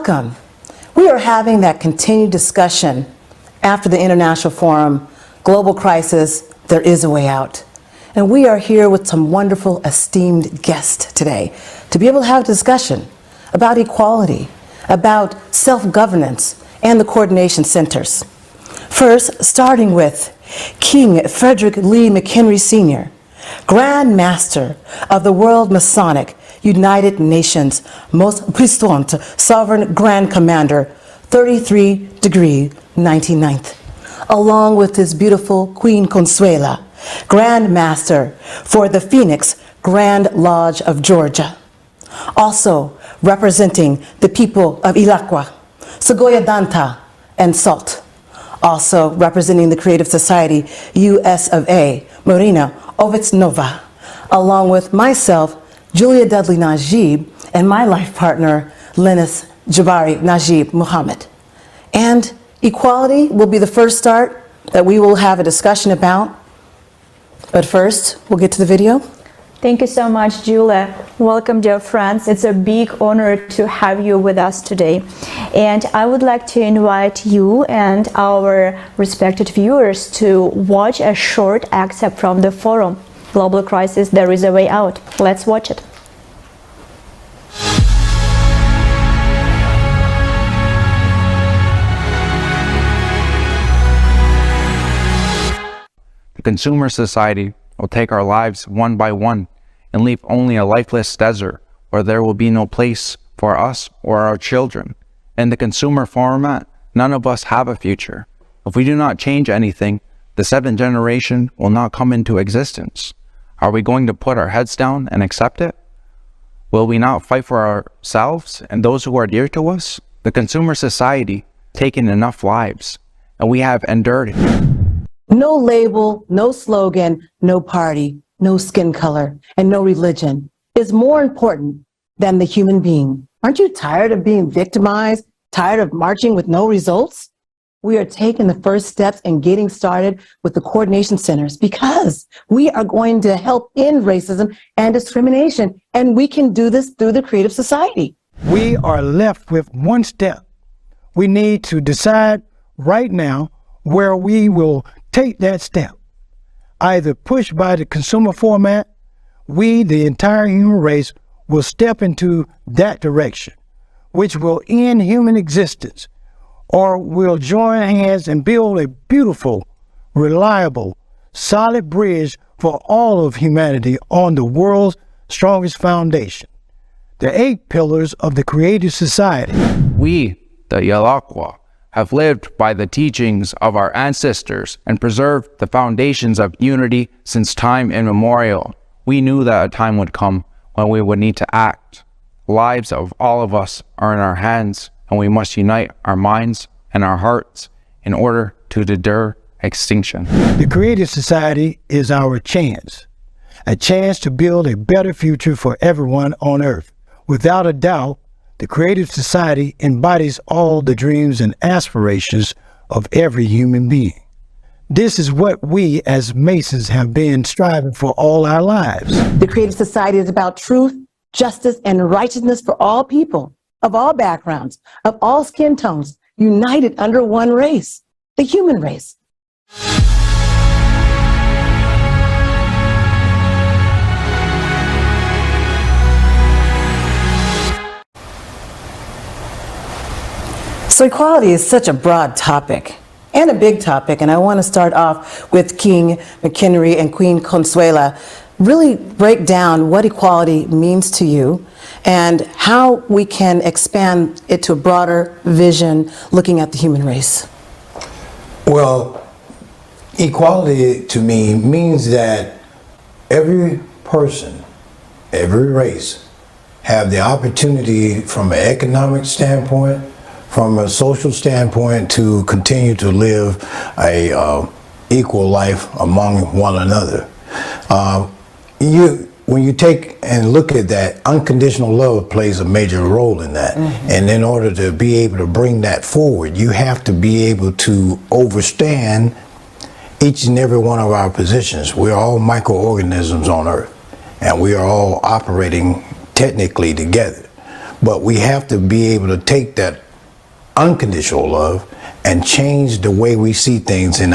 Welcome. We are having that continued discussion after the International Forum, Global Crisis, There Is a Way Out. And we are here with some wonderful, esteemed guests today to be able to have a discussion about equality, about self-governance, and the coordination centers. First, starting with King Frederick Lee McHenry Sr., Grand Master of the World Masonic United Nations Most Puissant Sovereign Grand Commander, 33 degree 99th, along with his beautiful Queen Consuela, Grand Master for the Phoenix Grand Lodge of Georgia. Also representing the people of Ilocos, Shakoiatentha, and Salt. Also representing the Creative Society US of A, Marina, Ovtsynova, along with myself, Julia Dudley Najieb, and my life partner, Lennice, Jabari, Najieb, Muhammad. And equality will be the first start that we will have a discussion about. But first, we'll get to the video. Thank you so much, Julia. Welcome, dear friends. It's a big honor to have you with us today. And I would like to invite you and our respected viewers to watch a short excerpt from the forum, Global Crisis, There Is a Way Out. Let's watch it. The consumer society will take our lives one by one and leave only a lifeless desert where there will be no place for us or our children. In the consumer format, none of us have a future. If we do not change anything, the seventh generation will not come into existence. Are we going to put our heads down and accept it? Will we not fight for ourselves and those who are dear to us? The consumer society taken enough lives, and we have endured it. No label, no slogan, no party, no skin color, and no religion is more important than the human being. Aren't you tired of being victimized, tired of marching with no results? We are taking the first steps and getting started with the coordination centers because we are going to help end racism and discrimination, and we can do this through the Creative Society. We are left with one step. We need to decide right now where we will take that step. Either pushed by the consumer format, we, the entire human race, will step into that direction, which will end human existence, or we'll join hands and build a beautiful, reliable, solid bridge for all of humanity on the world's strongest foundation, the 8 pillars of the Creative Society. We, the Ilocos, have lived by the teachings of our ancestors and preserved the foundations of unity since time immemorial. We knew that a time would come when we would need to act. Lives of all of us are in our hands, and we must unite our minds and our hearts in order to deter extinction. The Creative Society is our chance, a chance to build a better future for everyone on Earth. Without a doubt, the Creative Society embodies all the dreams and aspirations of every human being. This is what we as Masons have been striving for all our lives. The Creative Society is about truth, justice, and righteousness for all people, of all backgrounds, of all skin tones, united under one race, the human race. So equality is such a broad topic and a big topic, and I want to start off with King McHenry and Queen Consuela. Really break down what equality means to you and how we can expand it to a broader vision looking at the human race. Well, equality to me means that every person, every race, have the opportunity from an economic standpoint, from a social standpoint, to continue to live a equal life among one another. When you take and look at that, unconditional love plays a major role in that. Mm-hmm. And in order to be able to bring that forward, you have to be able to understand each and every one of our positions. We're all microorganisms on Earth, and we are all operating technically together. but we have to be able to take that unconditional love and change the way we see things in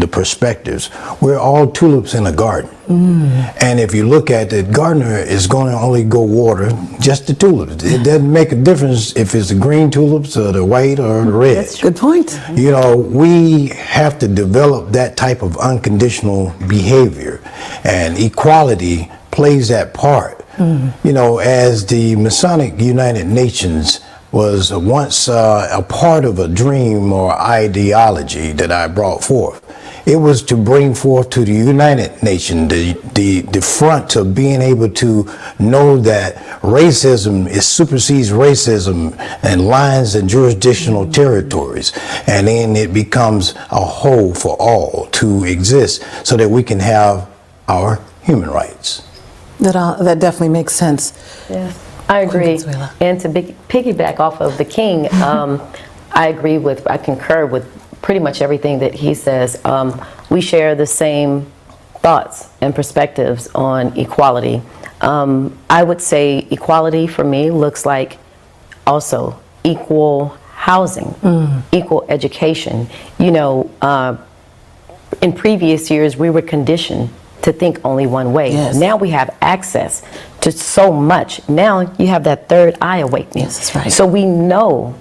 the perspectives. We're all tulips in a garden. And if you look at it, gardener is going to only go water just the tulips. It doesn't make a difference if it's the green tulips or the white or the red. That's a good point. You know, we have to develop that type of unconditional behavior, and equality plays that part. You know, as the Masonic United Nations was once a part of a dream or ideology that I brought forth. It was to bring forth to the United Nations the front of being able to know that racism supersedes racism and lines and jurisdictional territories, and then it becomes a whole for all to exist so that we can have our human rights. That definitely makes sense. Yeah, I agree. Consuela. And to piggyback off of the king, I concur with pretty much everything that he says. We share the same thoughts and perspectives on equality. I would say equality for me looks like also equal housing, equal education. You know, in previous years, we were conditioned to think only one way. Yes. Now we have access to so much. Now you have that third eye awakening. Yes, that's right. So we know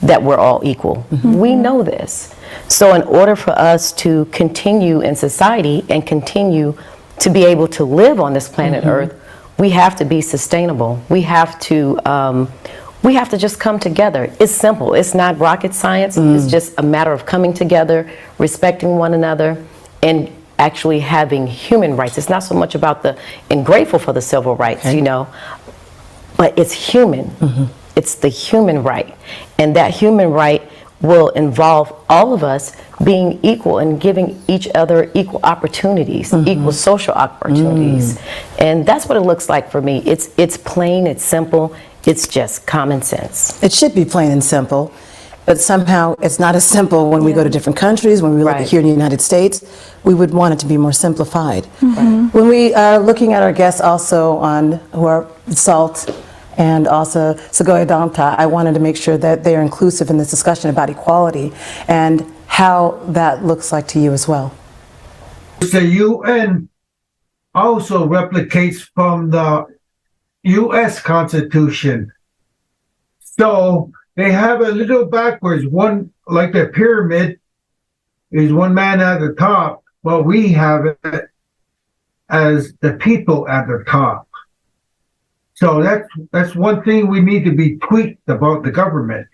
that we're all equal. We know this. So in order for us to continue in society and continue to be able to live on this planet Earth, we have to be sustainable. We have to just come together. It's simple. It's not rocket science. It's just a matter of coming together, respecting one another, and actually having human rights. It's not so much about and grateful for the civil rights, you know, but it's human. It's the human right. And that human right will involve all of us being equal and giving each other equal opportunities, equal social opportunities. And that's what it looks like for me. It's plain, it's simple, it's just common sense. It should be plain and simple, but somehow it's not as simple when we go to different countries, when we look at Right. here in the United States. We would want it to be more simplified. When we are looking at our guests also who are SALT and also Shakoiatentha, I wanted to make sure that they are inclusive in this discussion about equality and how that looks like to you as well. The UN also replicates from the US Constitution. So they have a little backwards. One, like the pyramid, is one man at the top, but we have it as the people at the top. So that's one thing we need to be tweaked about the government.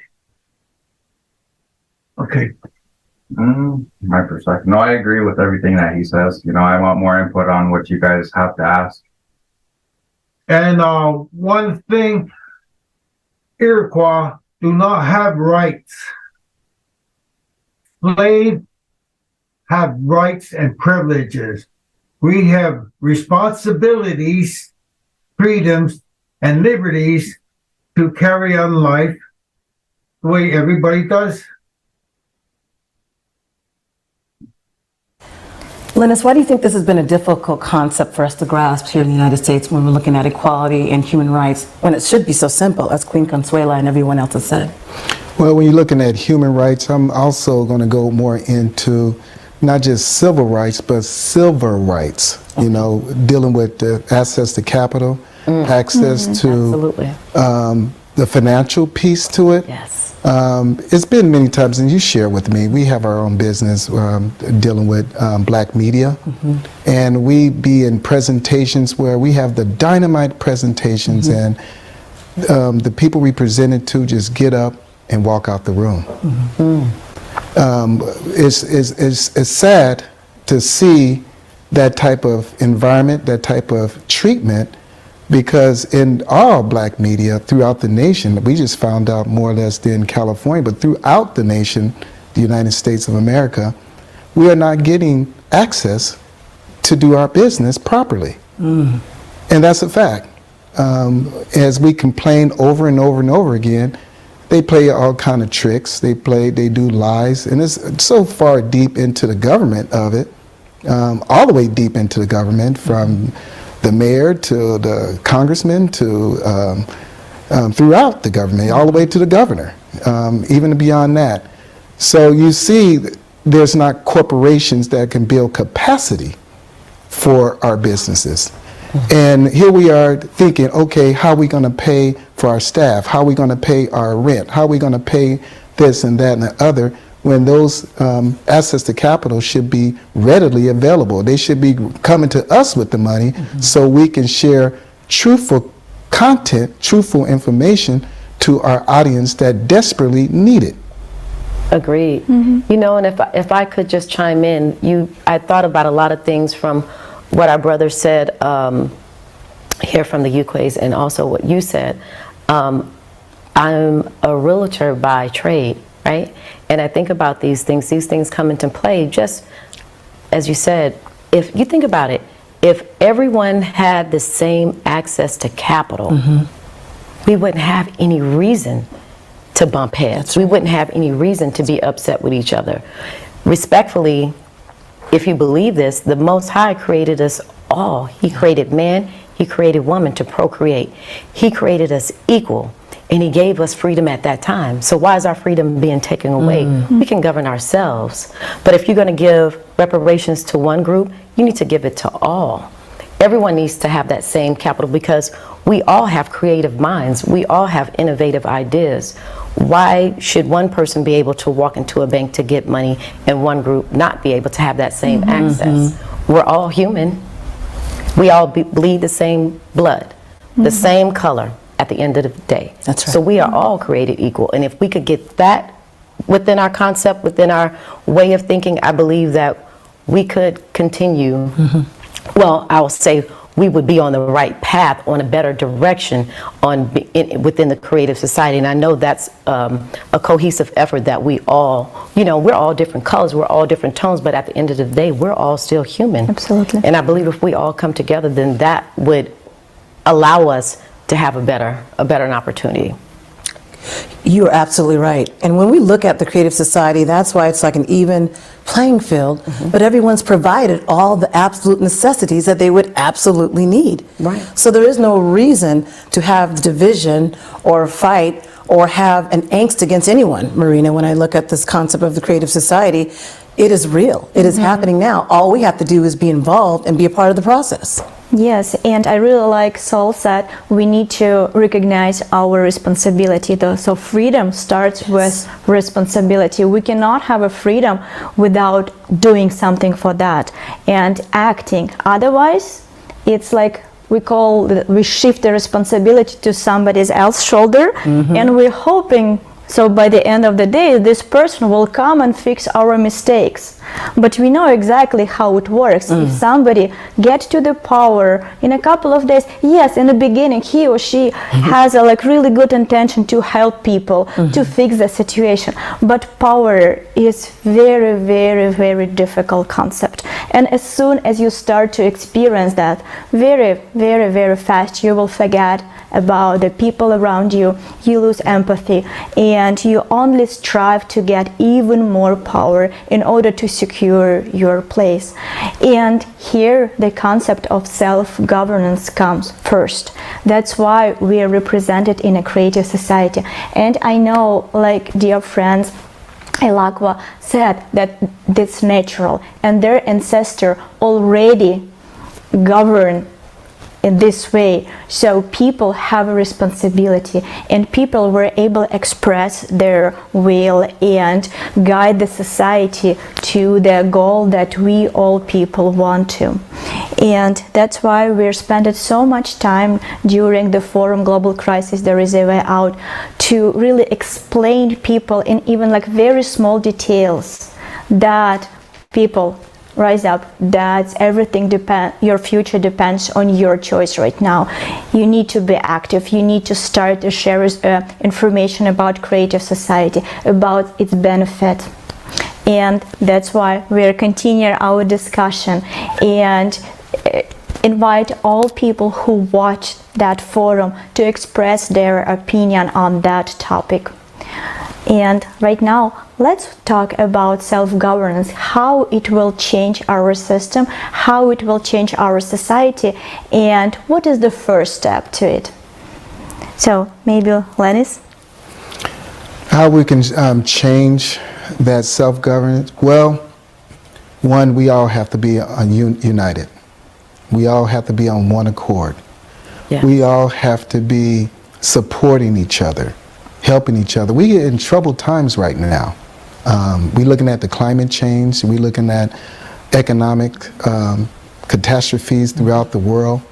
Okay. My perspective. No, I agree with everything that he says. You know, I want more input on what you guys have to ask. And one thing, Iroquois do not have rights. Slaves have rights and privileges. We have responsibilities, freedoms, and liberties to carry on life the way everybody does. Lennice, why do you think this has been a difficult concept for us to grasp here in the United States when we're looking at equality and human rights, when it should be so simple, as Queen Consuela and everyone else has said? Well, when you're looking at human rights, I'm also going to go more into not just civil rights, but silver rights, you know, dealing with access to capital, access to Absolutely. The financial piece to it. Yes. It's been many times, and you share with me, we have our own business dealing with black media, and we be in presentations where we have the dynamite presentations, and the people we present it to just get up and walk out the room. It's sad to see that type of environment, that type of treatment, because in all black media throughout the nation, we just found out more or less in California, but throughout the nation, the United States of America, we are not getting access to do our business properly. And that's a fact. As we complain over and over and over again, they play all kind of tricks. They do lies, and it's so far deep into the government of it, all the way deep into the government, from the mayor to the congressman to throughout the government, all the way to the governor, even beyond that. So you see, there's not corporations that can build capacity for our businesses. And here we are thinking, okay, how are we going to pay for our staff? How are we going to pay our rent? How are we going to pay this and that and the other, when those access to capital should be readily available? They should be coming to us with the money so we can share truthful content, truthful information to our audience that desperately need it. Agreed. You know, and if I could just chime in, I thought about a lot of things from what our brother said here from the Ukways, and also what you said. I'm a realtor by trade, right? And I think about these things come into play just as you said. If you think about it, if everyone had the same access to capital, we wouldn't have any reason to bump heads. We wouldn't have any reason to be upset with each other. Respectfully, if you believe this, the Most High created us all. He created man, He created woman to procreate. He created us equal, and He gave us freedom at that time. So why is our freedom being taken away? We can govern ourselves. But if you're going to give reparations to one group, you need to give it to all. Everyone needs to have that same capital, because we all have creative minds. We all have innovative ideas. Why should one person be able to walk into a bank to get money and one group not be able to have that same access? We're all human. We all bleed the same blood, the same color at the end of the day. That's right. So we are all created equal. And if we could get that within our concept, within our way of thinking, I believe that we could continue. Well, I will say we would be on the right path, on a better direction within the creative society. And I know that's a cohesive effort that we all, you know, we're all different colors, we're all different tones, but at the end of the day, we're all still human. Absolutely. And I believe if we all come together, then that would allow us to have a better opportunity. You are absolutely right. And when we look at the creative society, that's why it's like an even playing field, but everyone's provided all the absolute necessities that they would absolutely need. Right. So there is no reason to have division or fight or have an angst against anyone, Marina. When I look at this concept of the creative society, it is real. It is happening now. All we have to do is be involved and be a part of the process. Yes, and I really like Saul said we need to recognize our responsibility though. So freedom starts with responsibility. We cannot have a freedom without doing something for that and acting. Otherwise, it's like we shift the responsibility to somebody else's shoulder, and we're hoping so by the end of the day this person will come and fix our mistakes. But we know exactly how it works. If somebody gets to the power in a couple of days, yes, in the beginning he or she has a really good intention to help people, to fix the situation. But power is very, very, very difficult concept. And as soon as you start to experience that, very, very, very fast you will forget about the people around you. You lose empathy, and you only strive to get even more power in order to secure your place. And here the concept of self-governance comes first. That's why we are represented in a creative society. And I know, like dear friends, Elakwa said that it's natural, and their ancestor already govern in this way. So people have a responsibility, and people were able to express their will and guide the society to the goal that we all people want to. And that's why we're spending so much time during the forum Global Crisis There Is a Way Out to really explain people in even very small details that people rise up, that everything your future depends on your choice right now. You need to be active. You need to start to share information about creative society, about its benefit. And that's why we're continuing our discussion and invite all people who watch that forum to express their opinion on that topic. And right now, let's talk about self-governance, how it will change our system, how it will change our society, and what is the first step to it. So maybe Lennice? How we can change that self-governance? Well, one, we all have to be united. We all have to be on one accord. Yeah. We all have to be supporting each other, helping each other. We get in troubled times right now. We're looking at the climate change. We're looking at economic catastrophes throughout the world.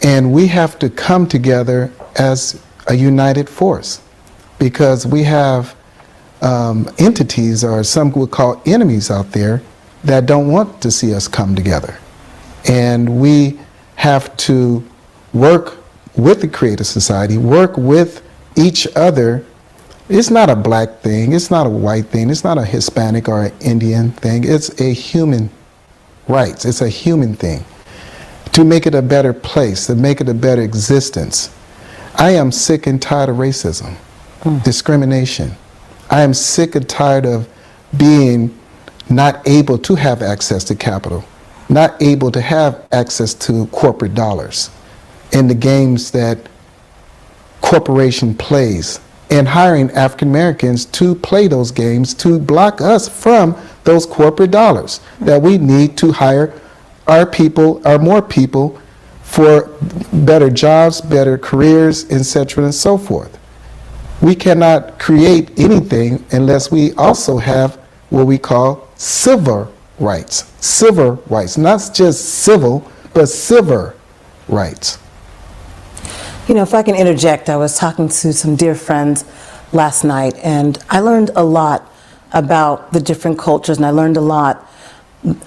And we have to come together as a united force, because we have entities, or some would call enemies out there, that don't want to see us come together. And we have to work with the creative society, work with each other. It's not a black thing, it's not a white thing, it's not a Hispanic or an Indian thing, it's a human rights, it's a human thing. To make it a better place, to make it a better existence. I am sick and tired of racism, discrimination. I am sick and tired of being not able to have access to capital, not able to have access to corporate dollars in the games that corporation plays, and hiring African Americans to play those games to block us from those corporate dollars that we need to hire our people, or more people, for better jobs, better careers, etc. and so forth. We cannot create anything unless we also have what we call civil rights. Civil rights, not just civil, but civil rights. You know, if I can interject, I was talking to some dear friends last night, and I learned a lot about the different cultures, and I learned a lot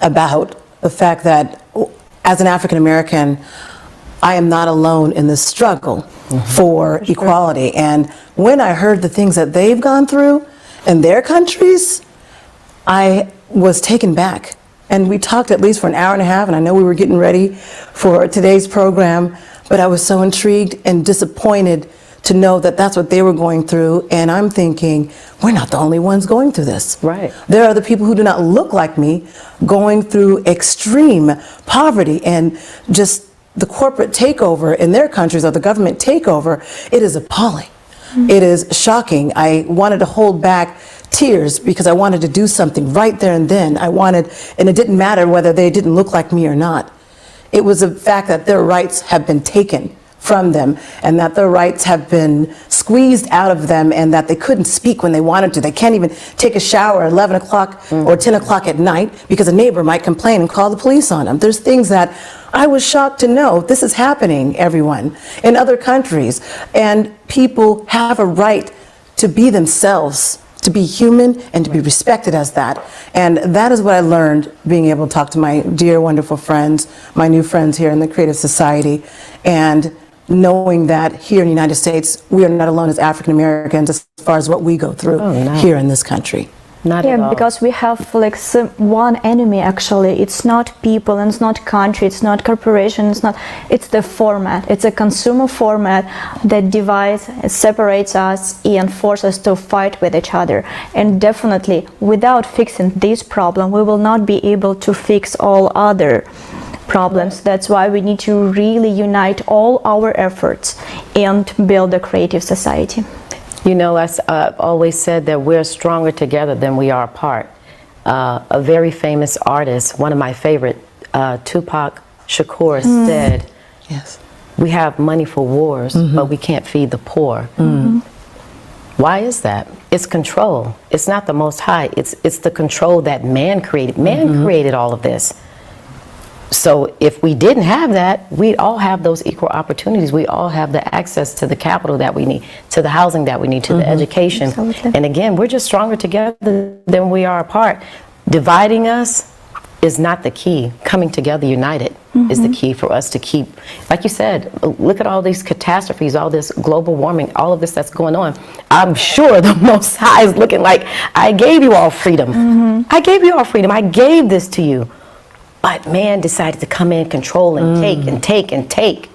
about the fact that as an African American, I am not alone in this struggle for equality. And when I heard the things that they've gone through in their countries, I was taken back. And we talked at least for an hour and a half, and I know we were getting ready for today's program, but I was so intrigued and disappointed to know that that's what they were going through. And I'm thinking, we're not the only ones going through this. Right. There are other people who do not look like me going through extreme poverty and just the corporate takeover in their countries, or the government takeover. It is appalling. It is shocking. I wanted to hold back tears because I wanted to do something right there and then. And it didn't matter whether they didn't look like me or not. It was the fact that their rights have been taken from them, and that their rights have been squeezed out of them, and that they couldn't speak when they wanted to. They can't even take a shower at 11 o'clock or 10 o'clock at night because a neighbor might complain and call the police on them. There's things that I was shocked to know this is happening, everyone, in other countries. And people have a right to be themselves, to be human, and to be respected as that. And that is what I learned being able to talk to my dear, wonderful friends, my new friends here in the Creative Society, and knowing that here in the United States, we are not alone as African Americans as far as what we go through here in this country. Not at all. Because we have like one enemy actually. It's not people, and it's not country, it's not corporation, it's the format. It's a consumer format that divides, separates us, and forces us to fight with each other. And definitely, without fixing this problem, we will not be able to fix all other problems. That's why we need to really unite all our efforts and build a creative society. You know, I've always said that we're stronger together than we are apart. A very famous artist, one of my favorite, Tupac Shakur, said, Yes. we have money for wars, but we can't feed the poor. Why is that? It's control. It's not the Most High. It's the control that man created. Man created all of this. So if we didn't have that, we'd all have those equal opportunities. We all have the access to the capital that we need, to the housing that we need, to the education. Absolutely. And again, we're just stronger together than we are apart. Dividing us is not the key. Coming together united is the key for us to keep, like you said, look at all these catastrophes, all this global warming, all of this that's going on. I'm sure the Most High is looking like, I gave you all freedom. I gave you all freedom. I gave this to you. But man decided to come in, control, and take and take and take.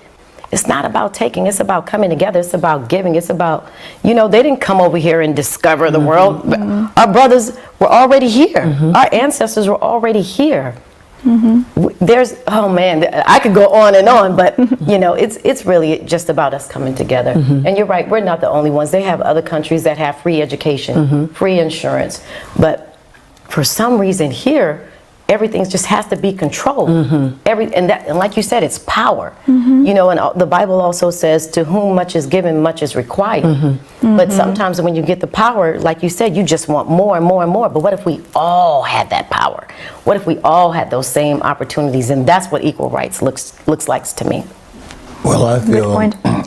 It's not about taking, it's about coming together, it's about giving, it's about, you know, they didn't come over here and discover the world. Our brothers were already here. Our ancestors were already here. There's, oh man, I could go on and on, but you know, it's really just about us coming together. And you're right, we're not the only ones. They have other countries that have free education, free insurance, but for some reason here, everything just has to be controlled. And like you said, it's power. You know, and the Bible also says, to whom much is given, much is required. But sometimes when you get the power, like you said, you just want more and more and more. But what if we all had that power? What if we all had those same opportunities? And that's what equal rights looks like to me. Well, I feel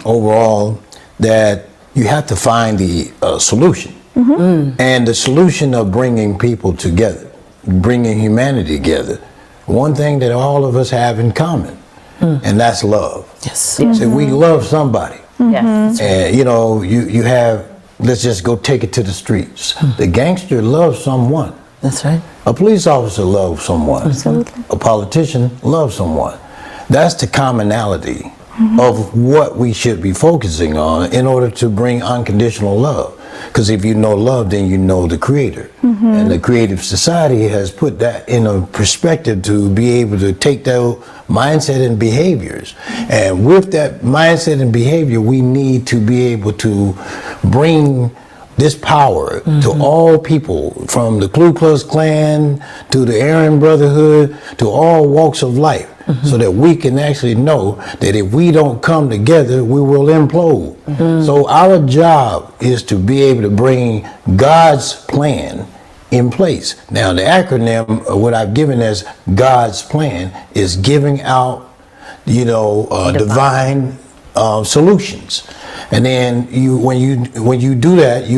overall that you have to find the solution. And the solution of bringing people together, bringing humanity together, one thing that all of us have in common, and that's love. So we love somebody. And you know, you have, let's just go take it to the streets. The gangster loves someone. That's right. A police officer loves someone. Absolutely. A politician loves someone. That's the commonality of what we should be focusing on in order to bring unconditional love. Because if you know love, then you know the Creator. And the Creative Society has put that in a perspective to be able to take that mindset and behaviors. And with that mindset and behavior, we need to be able to bring this power to all people, from the Ku Klux Klan to the Aryan Brotherhood to all walks of life, so that we can actually know that if we don't come together, we will implode. So our job is to be able to bring God's plan in place. Now, the acronym, what I've given as God's plan, is giving out, you know, divine solutions. And then when you do that,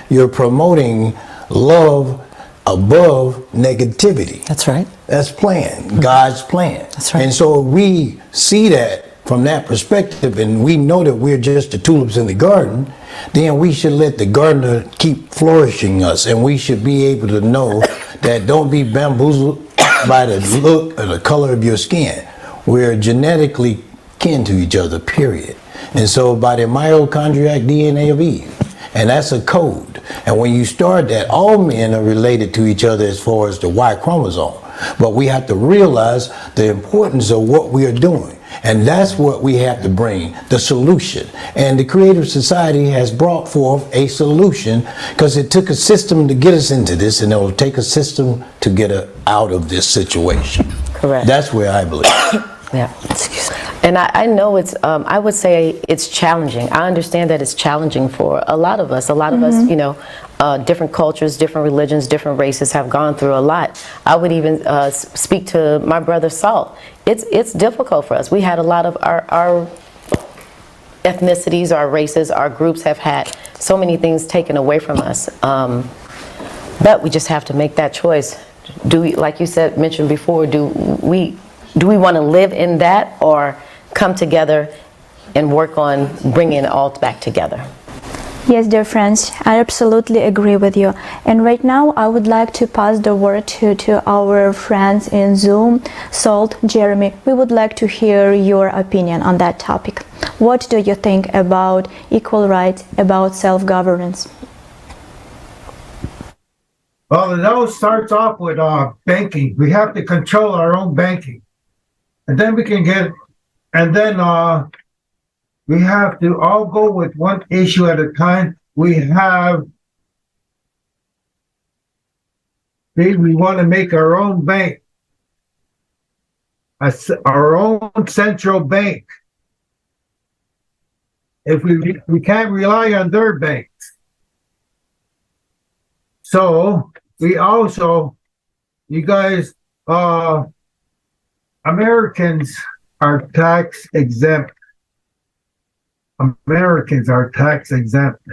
you're promoting love above negativity. That's right. That's plan, God's plan. That's right. And so we see that from that perspective, and we know that we're just the tulips in the garden, then we should let the gardener keep flourishing us, and we should be able to know that don't be bamboozled by the look or the color of your skin. We're genetically kin to each other, period. And so by the mitochondriac DNA of Eve, and that's a code. And when you start that, all men are related to each other as far as the Y chromosome. But we have to realize the importance of what we are doing. And that's what we have to bring, the solution. And the Creative Society has brought forth a solution, because it took a system to get us into this, and it will take a system to get us out of this situation. Correct. That's where I believe. Yeah. And I know it's, I would say it's challenging. I understand that it's challenging for a lot of us. A lot of us, you know, different cultures, different religions, different races have gone through a lot. I would even speak to my brother Salt. It's difficult for us. We had a lot of our ethnicities, our races, our groups have had so many things taken away from us. But we just have to make that choice. Do we, like you said, mentioned before, do we want to live in that, or come together and work on bringing it all back together? Yes, dear friends, I absolutely agree with you. And right now, I would like to pass the word to our friends in Zoom, Salt, Jeremy. We would like to hear your opinion on that topic. What do you think about equal rights, about self-governance? Well, it all starts off with banking. We have to control our own banking. And then we can get, and then we have to all go with one issue at a time. We want to make our own bank, our own central bank. If we can't rely on their banks. So we also, you guys, Americans are tax exempt. Americans are tax exempt,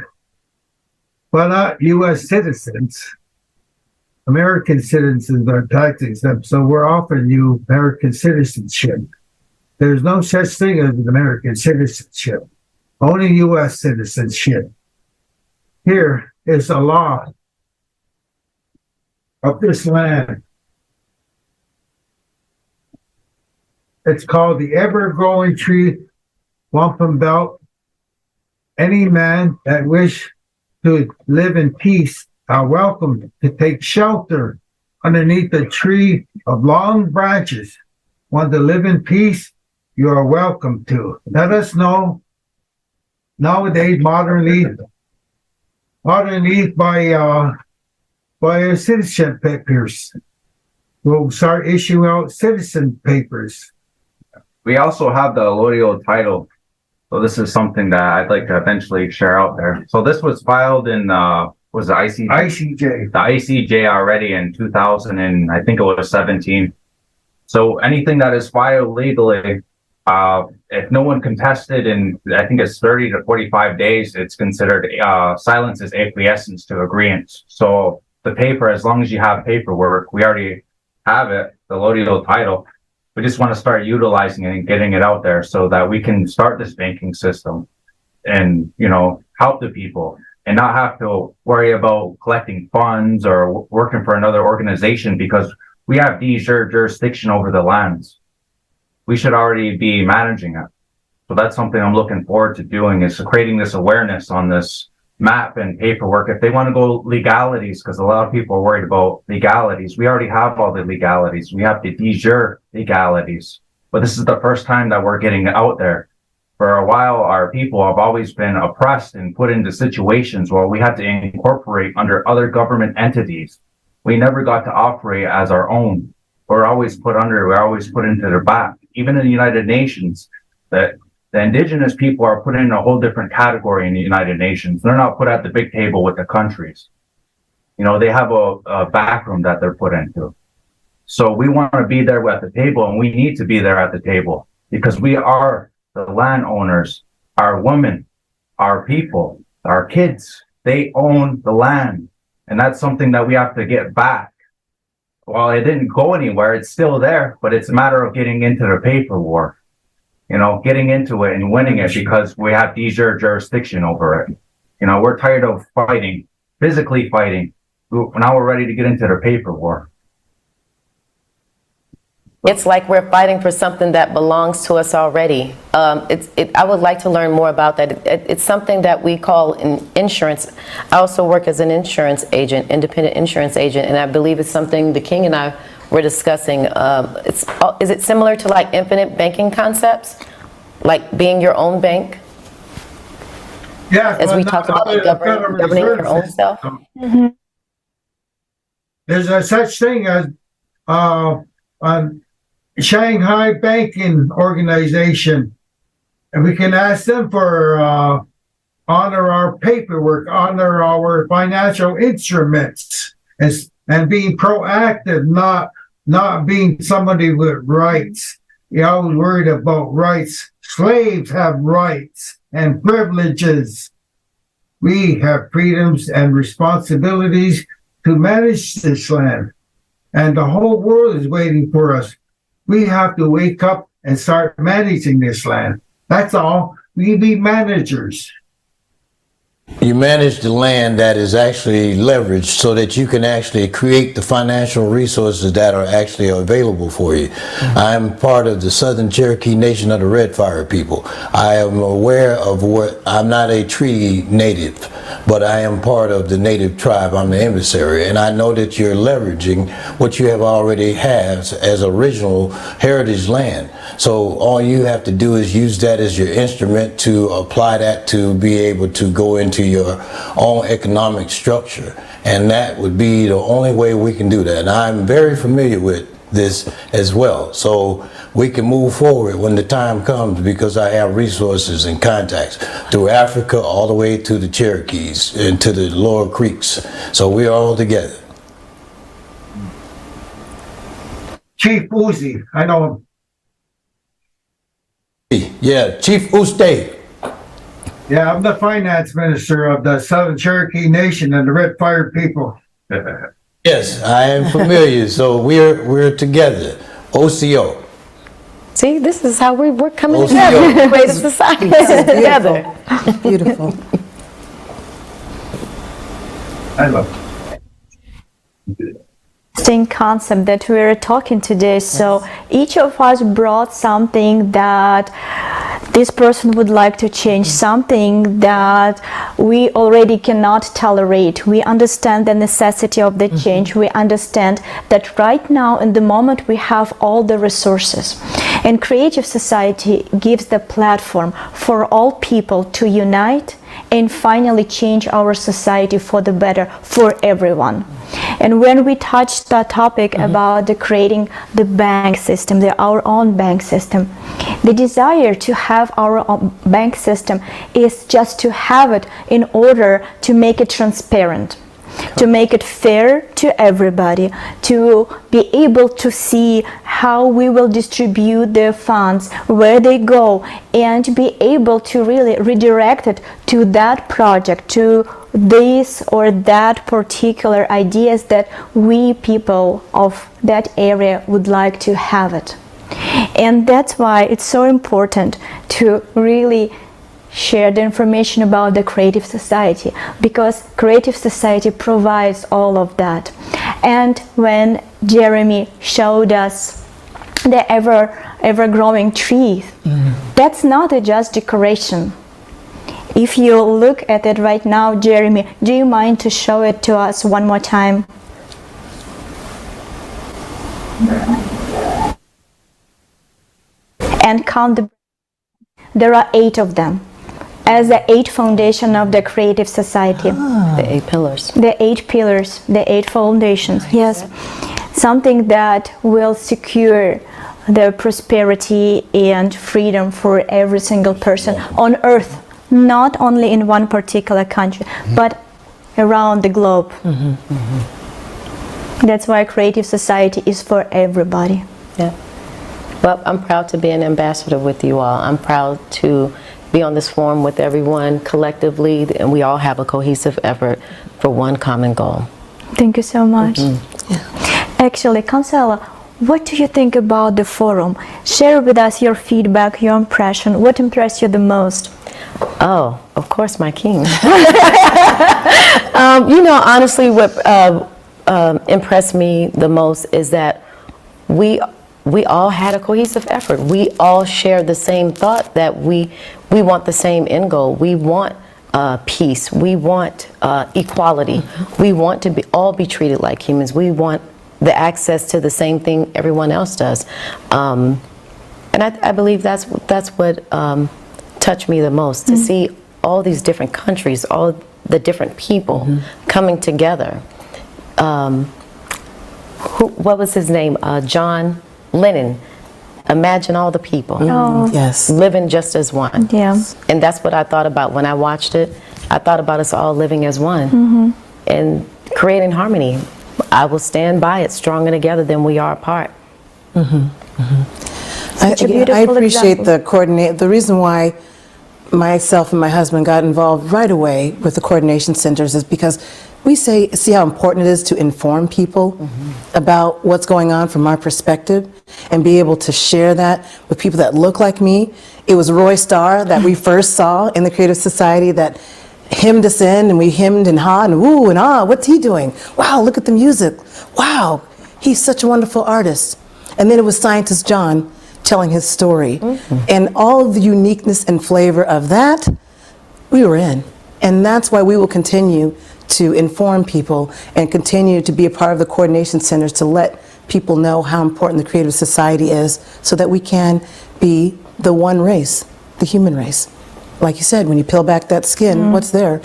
but not U.S. citizens. American citizens are tax exempt, so we're offering you American citizenship. There's no such thing as an American citizenship, only U.S. citizenship. Here is the law of this land. It's called the ever-growing tree wampum belt. Any man that wish to live in peace are welcome to take shelter underneath a tree of long branches. Want to live in peace? You are welcome to. Let us know nowadays, modernly by citizen papers. We'll start issuing out citizen papers. We also have the allodial title. So this is something that I'd like to eventually share out there. So this was filed in was the ICJ. The ICJ already in 2000 and I think it was 17. So anything that is filed legally, if no one contested in, I think it's 30 to 45 days, it's considered silence is acquiescence to agreement. So the paper, as long as you have paperwork, we already have it, the allodial title. We just want to start utilizing it and getting it out there so that we can start this banking system and, you know, help the people and not have to worry about collecting funds or working for another organization because we have de jure jurisdiction over the lands. We should already be managing it. So that's something I'm looking forward to doing, is creating this awareness on this map and paperwork. If they want to go legalities, because a lot of people are worried about legalities, we already have all the legalities. We have the de jure legalities. But this is the first time that we're getting out there. For a while, our people have always been oppressed and put into situations where we had to incorporate under other government entities. We never got to operate as our own. We're always put into their back. Even in the United Nations, that the indigenous people are put in a whole different category in the United Nations. They're not put at the big table with the countries. You know, they have a backroom that they're put into. So we want to be there at the table, and we need to be there at the table because we are the landowners, our women, our people, our kids. They own the land, and that's something that we have to get back. While it didn't go anywhere, it's still there, but it's a matter of getting into the paper war. You know, getting into it and winning it because we have de jure jurisdiction over it. You know, we're tired of fighting, physically fighting. Now we're ready to get into the paper war. It's like we're fighting for something that belongs to us already. I would like to learn more about that. It's something that we call insurance. I also work as an insurance agent, independent insurance agent, and I believe it's something the King and I were discussing. Is it similar to like infinite banking concepts? Like being your own bank? Yeah. As we talked about, like governing your own self? Mm-hmm. There's a such thing as Shanghai Banking Organization, and we can ask them for honor our paperwork, honor our financial instruments, and being proactive, not being somebody with rights. You're always worried about rights. Slaves have rights and privileges. We have freedoms and responsibilities to manage this land, and the whole world is waiting for us. We have to wake up and start managing this land. That's all. We be managers. You manage the land that is actually leveraged so that you can actually create the financial resources that are actually available for you. I'm part of the Southern Cherokee Nation of the Red Fire people. I am aware of what, I'm not a treaty native, but I am part of the native tribe. I'm the emissary, and I know that you're leveraging what you have already has as original heritage land. So all you have to do is use that as your instrument to apply that to be able to go into your own economic structure, and that would be the only way we can do that. And I'm very familiar with this as well, so we can move forward when the time comes, because I have resources and contacts through Africa all the way to the Cherokees and to the lower creeks, so we're all together. Chief Uzi, I know him. Yeah, Chief Uste. Yeah, I'm the finance minister of the Southern Cherokee Nation and the Red Fire people. Yes, I am familiar. So we're together. OCO. See, this is how we're coming OCO. together. Great society together. Beautiful. I love Interesting concept that we're talking today. So each of us brought something that this person would like to change something that we already cannot tolerate. We understand the necessity of the change. We understand that right now in the moment we have all the resources, and creative society gives the platform for all people to unite and finally change our society for the better for everyone. And when we touched that topic about creating the bank system, our own bank system, the desire to have our own bank system is just to have it in order to make it transparent, to make it fair to everybody, to be able to see how we will distribute the funds, where they go, and be able to really redirect it to that project, to this or that particular ideas that we people of that area would like to have it. And that's why it's so important to really share the information about the creative society, because creative society provides all of that. And when Jeremy showed us the ever-growing tree, that's not a just decoration. If you look at it right now, Jeremy, do you mind to show it to us one more time? And count there are 8 of them, as the 8 foundation of the creative society. The 8 pillars. The 8 pillars, the 8 foundations, yes. Something that will secure the prosperity and freedom for every single person on earth, not only in one particular country, but around the globe. That's why creative society is for everybody. Yeah. Well, I'm proud to be an ambassador with you all. I'm proud to be on this forum with everyone collectively, and we all have a cohesive effort for one common goal. Thank you so much. Actually, Councillor, what do you think about the forum? Share with us your feedback, your impression. What impressed you the most? Oh, of course, my king. You know, honestly, what impressed me the most is that we all had a cohesive effort. We all shared the same thought, that we want the same end goal. We want peace. We want equality. We want to all be treated like humans. We want the access to the same thing everyone else does. And I believe that's what touched me the most, to see all these different countries, all the different people coming together. What was his name? John Lennon. Imagine all the people Yes. living just as one. Yeah. And that's what I thought about when I watched it. I thought about us all living as one and creating harmony. I will stand by it, stronger together than we are apart. Such a I beautiful appreciate example. the reason why myself and my husband got involved right away with the coordination centers is because we see how important it is to inform people about what's going on from our perspective and be able to share that with people that look like me. It was Roy Starr that we first saw in the Creative Society that hemmed us in, and we hemmed and hawed and woo and ah, what's he doing? Wow, look at the music. Wow, he's such a wonderful artist. And then it was Scientist John telling his story. And all of the uniqueness and flavor of that, we were in. And that's why we will continue to inform people and continue to be a part of the coordination centers to let people know how important the Creative Society is so that we can be the one race, the human race. Like you said, when you peel back that skin, what's there?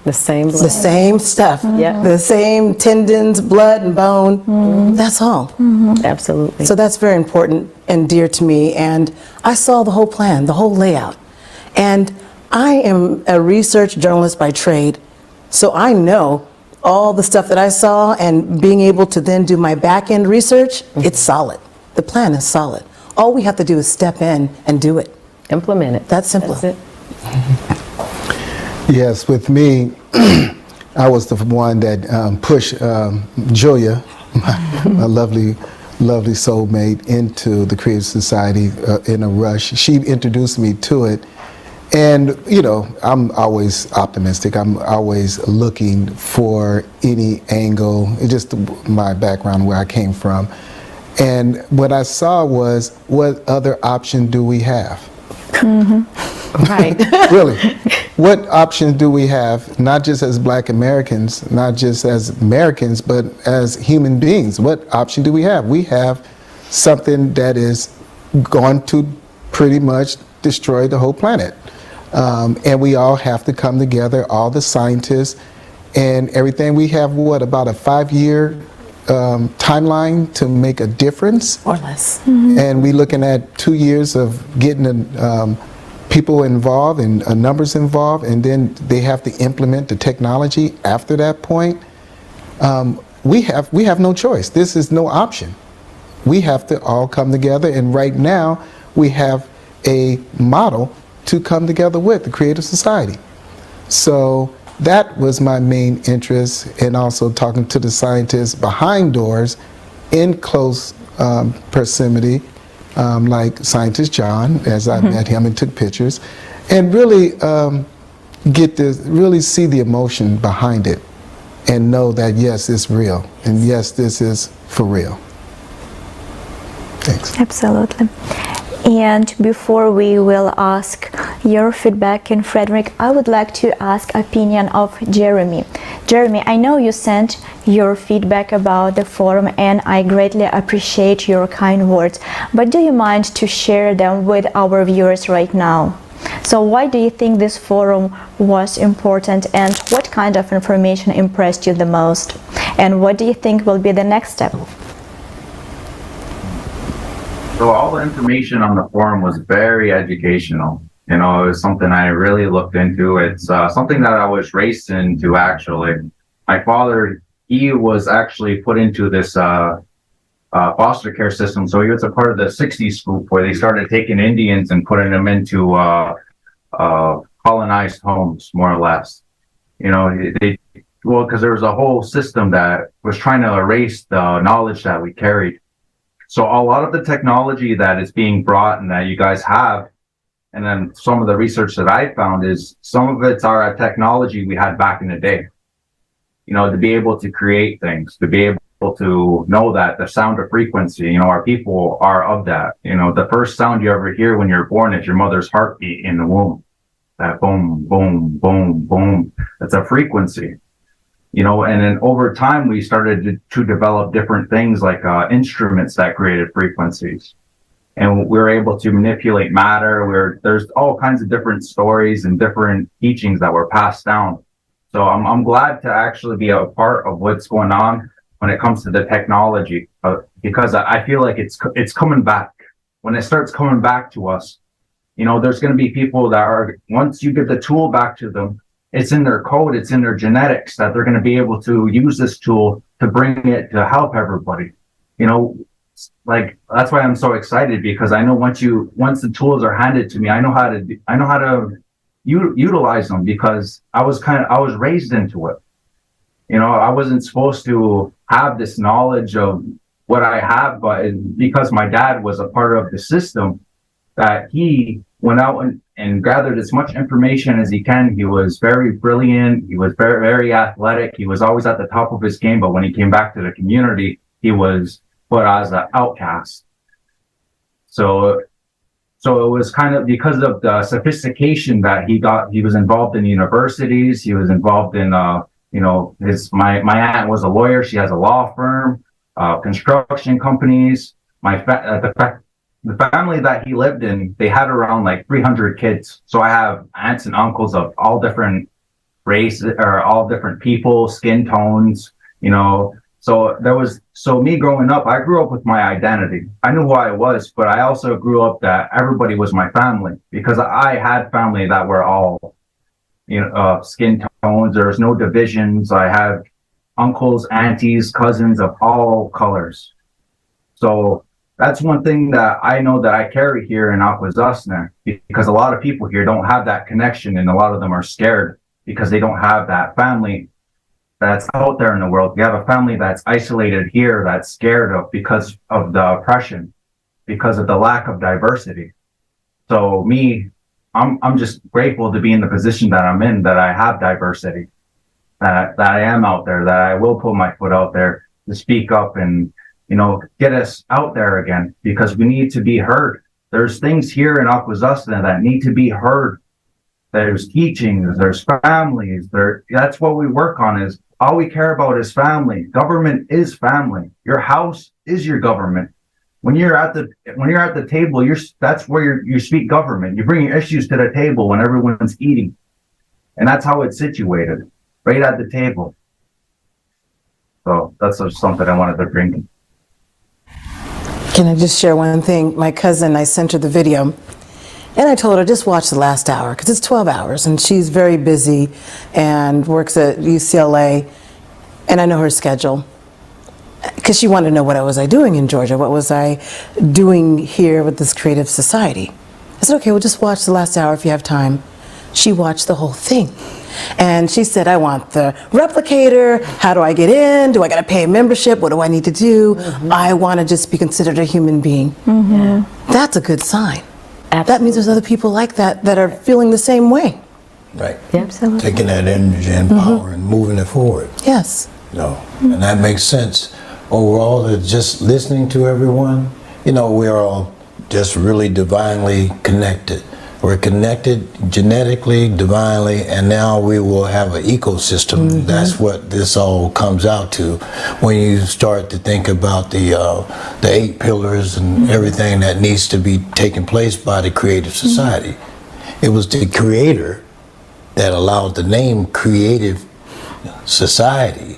The same blood. The same stuff. Yeah. The same tendons, blood, and bone. That's all. Absolutely. So that's very important and dear to me. And I saw the whole plan, the whole layout. And I am a research journalist by trade, so I know all the stuff that I saw, and being able to then do my back end research, it's solid. The plan is solid. All we have to do is step in and do it. Implement it. That's simple. That's it. Yes, with me, I was the one that pushed Julia, my lovely soulmate, into the Creative Society in a rush. She introduced me to it. And, you know, I'm always optimistic. I'm always looking for any angle. It's just my background, where I came from. And what I saw was, what other option do we have? Right. Really. What options do we have, not just as Black Americans, not just as Americans, but as human beings? What option do we have? We have something that is going to pretty much destroy the whole planet. And we all have to come together, all the scientists and everything. We have, what, about a 5-year timeline to make a difference? Or less. And we're looking at 2 years of getting people involved and numbers involved, and then they have to implement the technology after that point. We have no choice. This is no option. We have to all come together, and right now we have a model to come together with, the Creative Society. So that was my main interest, and also talking to the scientists behind doors in close proximity, like Scientist John, as I met him and took pictures, and really really see the emotion behind it and know that yes, it's real, and yes, this is for real. Thanks. Absolutely. And before we will ask your feedback, and Frederick, I would like to ask opinion of Jeremy. Jeremy, I know you sent your feedback about the forum, and I greatly appreciate your kind words, but do you mind to share them with our viewers right now? So why do you think this forum was important, and what kind of information impressed you the most? And what do you think will be the next step? So all the information on the forum was very educational. You know, it was something I really looked into. It's something that I was raised into, actually. My father, he was actually put into this foster care system. So he was a part of the 60s group where they started taking Indians and putting them into colonized homes, more or less. You know, because there was a whole system that was trying to erase the knowledge that we carried. So a lot of the technology that is being brought and that you guys have, and then some of the research that I found is some of it's our technology we had back in the day. You know, to be able to create things, to be able to know that the sound of frequency, you know, our people are of that. You know, the first sound you ever hear when you're born is your mother's heartbeat in the womb. That boom, boom, boom, boom. That's a frequency. You know, and then over time, we started to develop different things like instruments that created frequencies. And we were able to manipulate matter. There's all kinds of different stories and different teachings that were passed down. So I'm glad to actually be a part of what's going on when it comes to the technology, because I feel like it's coming back. When it starts coming back to us, you know, there's going to be people that are, once you give the tool back to them, it's in their code, it's in their genetics that they're going to be able to use this tool to bring it to help everybody. You know, like, that's why I'm so excited, because I know once the tools are handed to me, I know how to utilize them, because I was raised into it. You know, I wasn't supposed to have this knowledge of what I have, but because my dad was a part of the system, that he went out and gathered as much information as he can. He was very brilliant. He was very, very athletic. He was always at the top of his game. But when he came back to the community, he was put as an outcast. So it was kind of because of the sophistication that he got. He was involved in universities. He was involved in, you know, my aunt was a lawyer. She has a law firm, construction companies. The family that he lived in, they had around like 300 kids. So I have aunts and uncles of all different races, or all different people, skin tones, you know. So me growing up, I grew up with my identity. I knew who I was, but I also grew up that everybody was my family, because I had family that were all, you know, skin tones. There's no divisions. I have uncles, aunties, cousins of all colors. So that's one thing that I know that I carry here in Akwesasne, because a lot of people here don't have that connection, and a lot of them are scared because they don't have that family that's out there in the world. You have a family that's isolated here, that's scared of, because of the oppression, because of the lack of diversity. So I'm just grateful to be in the position that I'm in, that I have diversity, that I am out there, that I will put my foot out there to speak up and, you know, get us out there again, because we need to be heard. There's things here in Akwesasne that need to be heard. There's teachings, there's families, that's what we work on, is all we care about is family. Government is family. Your house is your government. When you're at the table, that's where you speak government. You bring your issues to the table when everyone's eating. And that's how it's situated, right at the table. So that's just something I wanted to bring. Can I just share one thing? My cousin, I sent her the video, and I told her just watch the last hour because it's 12 hours, and she's very busy and works at UCLA, and I know her schedule because she wanted to know what was I doing in Georgia, what was I doing here with this creative society. I said, okay, well, just watch the last hour if you have time. She watched the whole thing. And she said, I want the replicator. How do I get in? Do I got to pay a membership? What do I need to do? I want to just be considered a human being. That's a good sign. That means there's other people like that that are feeling the same way. Right. Yeah, absolutely. Taking that energy and power and moving it forward. Yes. And that makes sense. Overall, just listening to everyone, we are all just really divinely connected. We're connected genetically, divinely, and now we will have an ecosystem. That's what this all comes out to when you start to think about the 8 pillars and everything that needs to be taking place by the creative society. It was the creator that allowed the name creative society,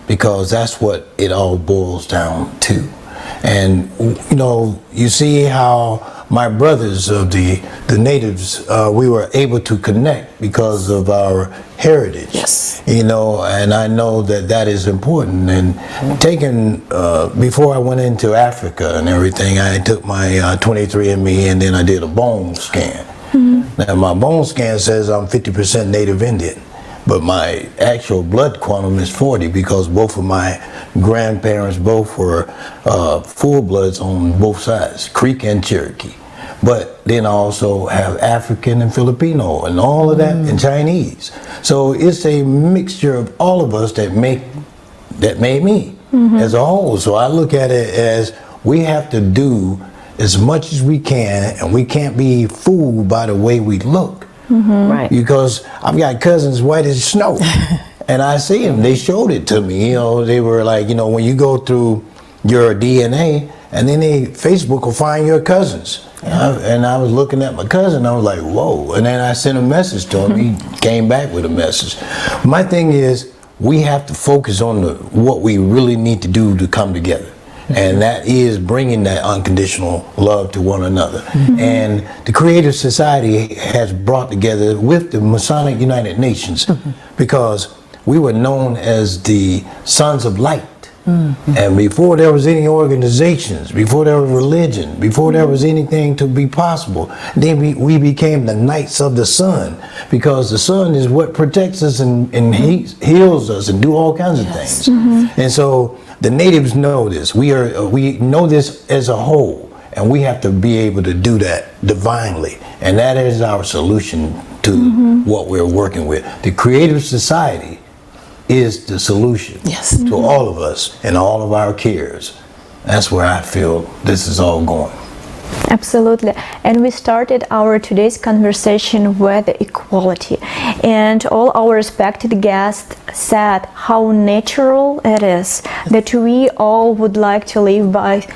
because that's what it all boils down to. And you see how my brothers of the natives, we were able to connect because of our heritage. Yes. And I know that is important. And before I went into Africa and everything, I took my 23andMe, and then I did a bone scan. Now my bone scan says I'm 50% Native Indian, but my actual blood quantum is 40 because both of my grandparents both were full bloods on both sides, Creek and Cherokee. But then I also have African and Filipino and all of that, and Chinese. So it's a mixture of all of us that made me as a whole. So I look at it as we have to do as much as we can, and we can't be fooled by the way we look. Right. Because I've got cousins white as snow. And I see them, they showed it to me. They were like, when you go through your DNA, and then Facebook will find your cousins. And I was looking at my cousin, I was like, whoa. And then I sent a message to him, he came back with a message. My thing is, we have to focus on what we really need to do to come together. And that is bringing that unconditional love to one another. And the Creative Society has brought together with the Masonic United Nations, because we were known as the Sons of Light. And before there was any organizations, before there was religion, before there was anything to be possible, then we became the Knights of the Sun, because the sun is what protects us and heals us and do all kinds of things. And so the natives know this. We know this as a whole, and we have to be able to do that divinely. And that is our solution to what we're working with. The Creative Society is the solution to all of us and all of our cares. That's where I feel this is all going. Absolutely. And we started our today's conversation with equality. And all our respected guests said how natural it is that we all would like to live by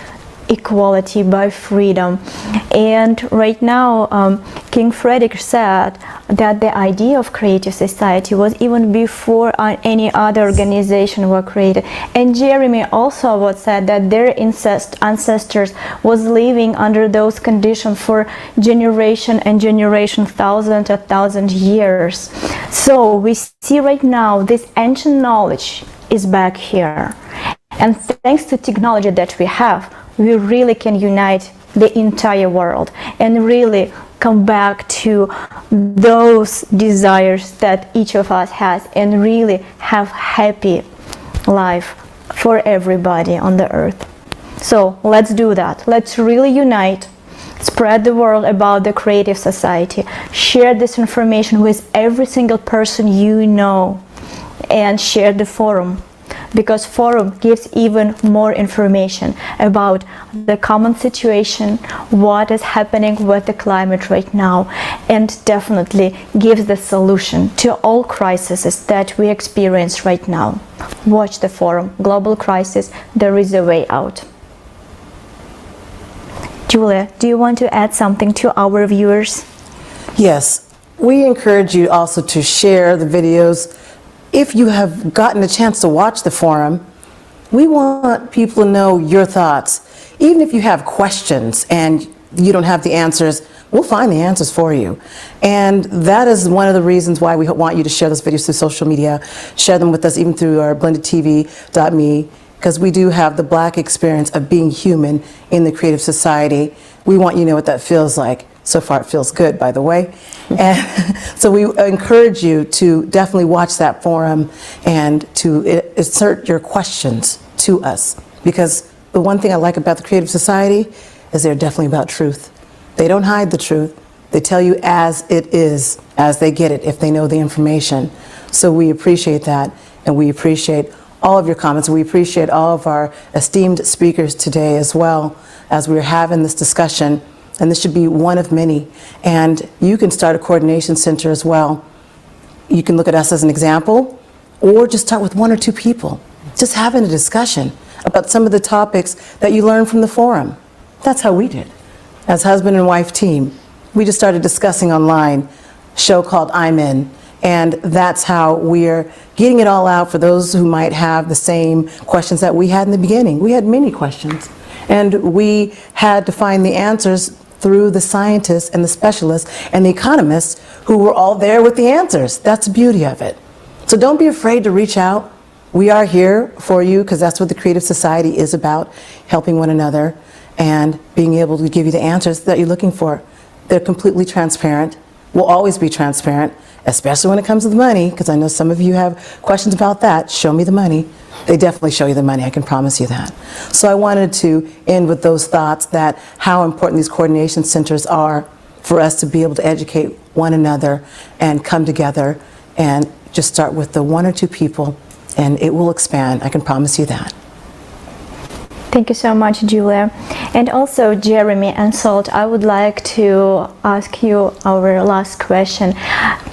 equality, by freedom. And right now, King Frederick said that the idea of creative society was even before any other organization were created. And Jeremy also said that their ancestors was living under those conditions for generation and generation, thousand years. So we see right now this ancient knowledge is back here. And thanks to technology that we have, we really can unite the entire world and really come back to those desires that each of us has and really have happy life for everybody on the earth. So let's do that. Let's really unite, spread the word about the Creative Society, share this information with every single person you know, and share the forum. because forum gives even more information about the common situation, what is happening with the climate right now, and definitely gives the solution to all crises that we experience right now. Watch the forum, Global Crisis, There is a Way Out. Julia, do you want to add something to our viewers? Yes, we encourage you also to share the videos. If you have gotten a chance to watch the forum, we want people to know your thoughts. Even if you have questions and you don't have the answers, we'll find the answers for you. And that is one of the reasons why we want you to share those videos through social media, share them with us even through our blendedtv.me, because we do have the Black experience of being human in the creative society. We want you to know what that feels like. So far it feels good, by the way. And so we encourage you to definitely watch that forum and to insert your questions to us, because the one thing I like about the creative society is they're definitely about truth. They don't hide the truth. They tell you as it is, as they get it, if they know the information. So we appreciate that, and we appreciate all of your comments. We appreciate all of our esteemed speakers today as well, as we're having this discussion, and this should be one of many. And you can start a coordination center as well. You can look at us as an example, or just start with one or two people, just having a discussion about some of the topics that you learned from the forum. That's how we did. As husband and wife team, we just started discussing online, a show called I'm In. And that's how we're getting it all out for those who might have the same questions that we had in the beginning. We had many questions, and we had to find the answers through the scientists and the specialists and the economists who were all there with the answers. That's the beauty of it. So don't be afraid to reach out. We are here for you, because that's what the Creative Society is about, helping one another and being able to give you the answers that you're looking for. They're completely transparent. We'll always be transparent, especially when it comes to the money, because I know some of you have questions about that. Show me the money. They definitely show you the money, I can promise you that. So I wanted to end with those thoughts, that how important these coordination centers are for us to be able to educate one another and come together and just start with the one or two people, and it will expand, I can promise you that. Thank you so much, Julia. And also, Jeremy and Salt, I would like to ask you our last question.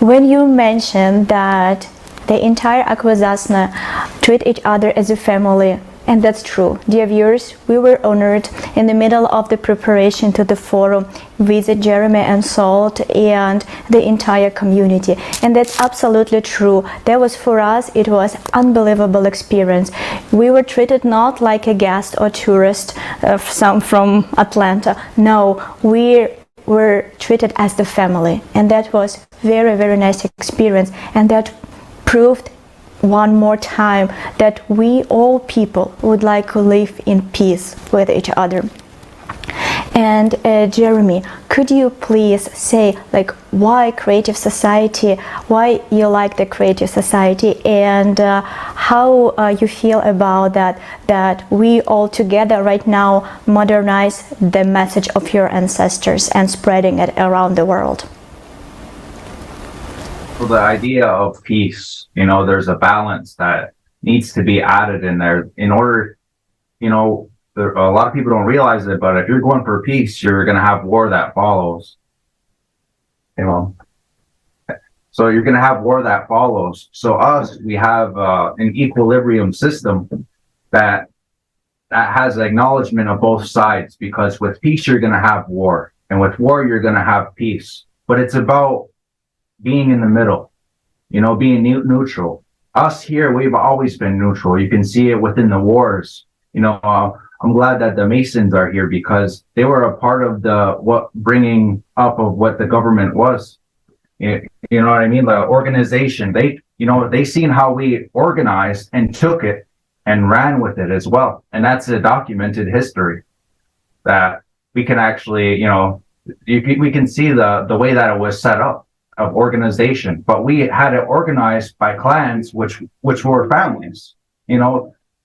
When you mentioned that the entire Akwesasne treat each other as a family, and that's true. Dear viewers, we were honored in the middle of the preparation to the forum visit Jeremy and Salt and the entire community. And that's absolutely true. That was, for us, it was unbelievable experience. We were treated not like a guest or tourist, some from Atlanta. No, we were treated as the family. And that was very, very nice experience. And that proved one more time that we all people would like to live in peace with each other. And Jeremy, could you please say, like, why Creative Society, why you like the Creative Society, and how you feel about that we all together right now modernize the message of your ancestors and spreading it around the world? So the idea of peace, there's a balance that needs to be added in there in order, a lot of people don't realize it, but if you're going for peace, you're going to have war that follows, so you're going to have war that follows. So we have an equilibrium system that has acknowledgement of both sides, because with peace, you're going to have war, and with war, you're going to have peace. But it's about being in the middle, being neutral. Us here, we've always been neutral. You can see it within the wars. I'm glad that the Masons are here, because they were a part of bringing up of what the government was. You know what I mean? The organization, they seen how we organized and took it and ran with it as well. And that's a documented history that we can actually, we can see the way that it was set up of organization, but we had it organized by clans, which were families.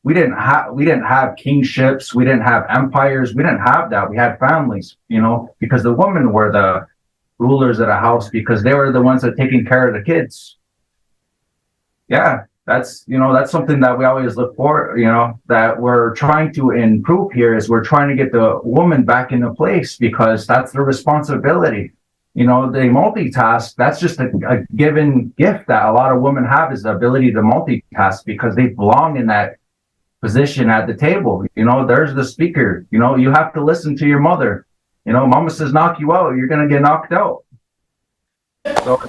We didn't have kingships, we didn't have empires, we didn't have that. We had families, because the women were the rulers of the house, because they were the ones that taking care of the kids. Yeah, that's something that we always look for, that we're trying to improve here is we're trying to get the woman back into place because that's their responsibility. They multitask. That's just a given gift that a lot of women have, is the ability to multitask because they belong in that position at the table. There's the speaker. You have to listen to your mother. Mama says knock you out, you're going to get knocked out. So,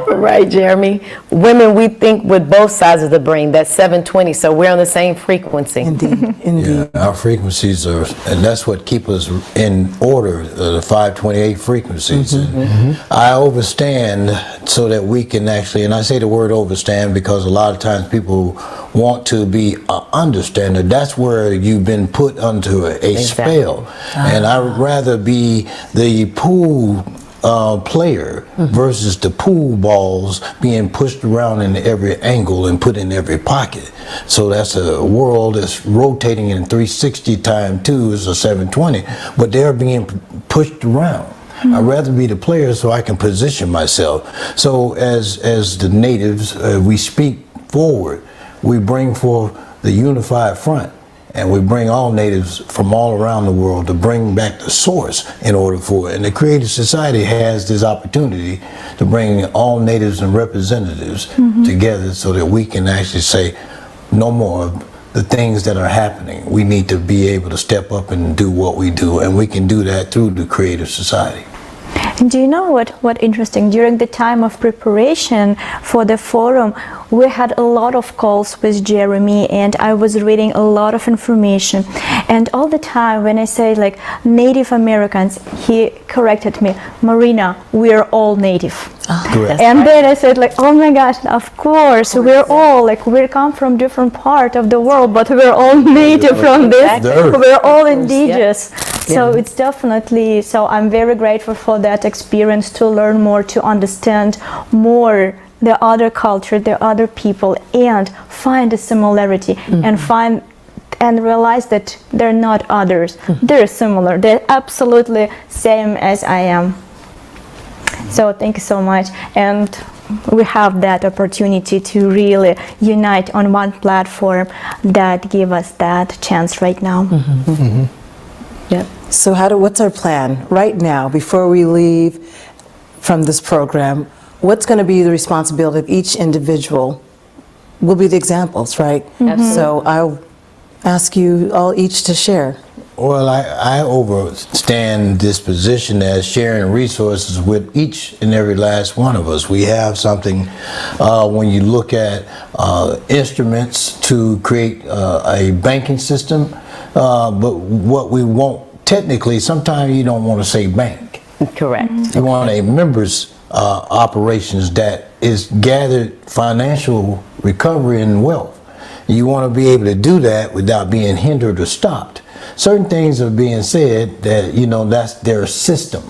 Right, Jeremy. Women, we think with both sides of the brain. That's 720, so we're on the same frequency. Indeed, indeed. Yeah, our frequencies are, and that's what keep us in order, the 528 frequencies. And I overstand so that we can actually, and I say the word overstand because a lot of times people want to be an understander. That's where you've been put under a spell. And I would rather be the pool player versus the pool balls being pushed around in every angle and put in every pocket. So that's a world that's rotating in 360 times 2 is a 720, but they're being pushed around. I'd rather be the player so I can position myself. So as the natives, we speak forward. We bring forth the unified front. And we bring all natives from all around the world to bring back the source in order for it. And the Creative Society has this opportunity to bring all natives and representatives together so that we can actually say no more of the things that are happening. We need to be able to step up and do what we do. And we can do that through the Creative Society. And do you know what interesting? During the time of preparation for the forum, we had a lot of calls with Jeremy, and I was reading a lot of information. And all the time when I say like Native Americans, he corrected me, Marina, we're all Native. Correct. And then I said like, oh my gosh, of course, we're all like, we come from different part of the world, but we're all Native from this, we're all indigenous. So it's definitely, so I'm very grateful for that experience, to learn more, to understand more the other culture, the other people, and find a similarity and realize that they're not others. They're similar. They're absolutely same as I am. So thank you so much. And we have that opportunity to really unite on one platform that give us that chance right now. Yep. So what's our plan right now before we leave from this program? What's going to be the responsibility of each individual? Will be the examples, right? So I'll ask you all each to share. Well, I overstand this position as sharing resources with each and every last one of us. We have something, when you look at instruments to create a banking system, but what we want, technically, sometimes you don't want to say bank. Correct. You want a members operations that is gathered financial recovery and wealth. You want to be able to do that without being hindered or stopped. Certain things are being said that, that's their system.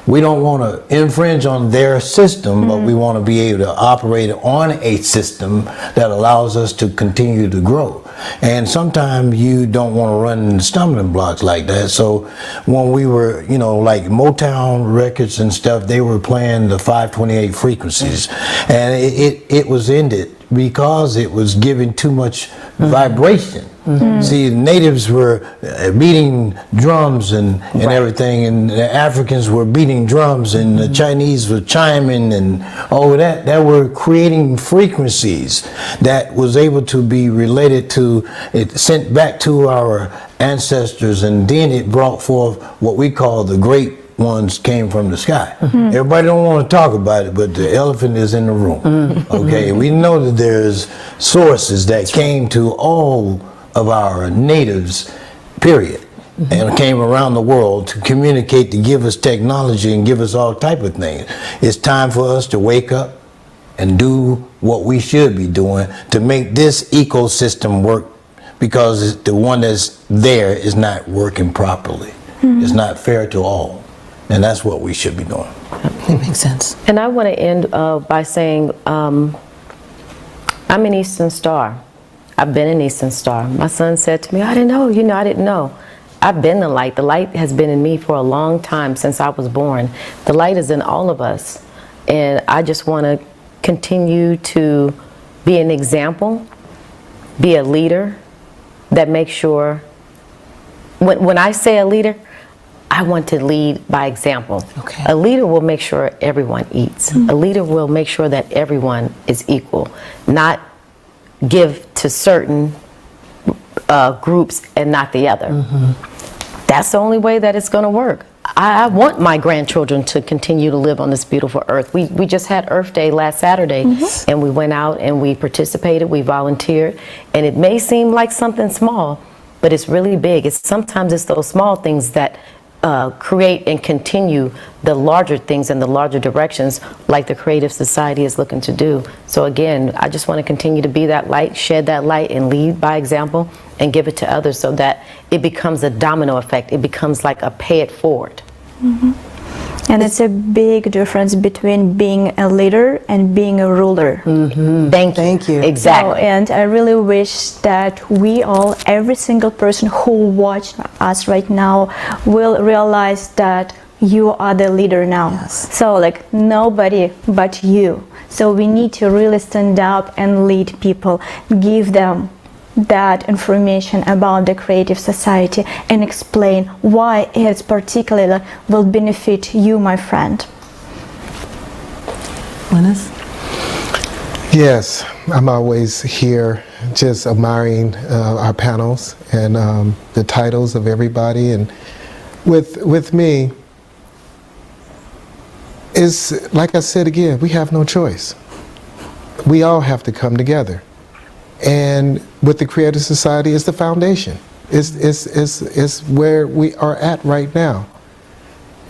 We don't want to infringe on their system, but we want to be able to operate on a system that allows us to continue to grow. And sometimes you don't want to run stumbling blocks like that. So when we were, like Motown records and stuff, they were playing the 528 frequencies, and it was ended because it was giving too much vibration. See, the natives were beating drums and everything, and the Africans were beating drums, and the Chinese were chiming and all that. That were creating frequencies that was able to be related to, it sent back to our ancestors, and then it brought forth what we call the great ones came from the sky. Everybody don't want to talk about it, but the elephant is in the room. Okay, we know that there's sources that came to all of our natives, period, and came around the world to communicate, to give us technology and give us all type of things. It's time for us to wake up and do what we should be doing to make this ecosystem work, because the one that's there is not working properly. It's not fair to all. And that's what we should be doing. That makes sense. And I want to end by saying I'm an Eastern Star. I've been an Eastern Star. My son said to me, I didn't know, I didn't know. I've been the light. The light has been in me for a long time, since I was born. The light is in all of us. And I just want to continue to be an example, be a leader that makes sure, when I say a leader, I want to lead by example. Okay. A leader will make sure everyone eats. A leader will make sure that everyone is equal, not give to certain groups and not the other. That's the only way that it's going to work. I want my grandchildren to continue to live on this beautiful earth. We just had Earth Day last Saturday, and we went out and we participated, we volunteered, and it may seem like something small, but it's really big. Sometimes it's those small things that create and continue the larger things in the larger directions, like the Creative Society is looking to do. So again, I just want to continue to be that light, shed that light, and lead by example, and give it to others so that it becomes a domino effect. It becomes like a pay it forward. And it's a big difference between being a leader and being a ruler. Thank you. Exactly. So, and I really wish that we all, every single person who watched us right now, will realize that you are the leader now. Yes. So like nobody but you. So we need to really stand up and lead people, give them that information about the Creative Society and explain why it particularly will benefit you, my friend. Lennice? Yes, I'm always here just admiring our panels and the titles of everybody. And with me, is like I said again, we have no choice. We all have to come together. And with the Creative Society is the foundation. It's where we are at right now.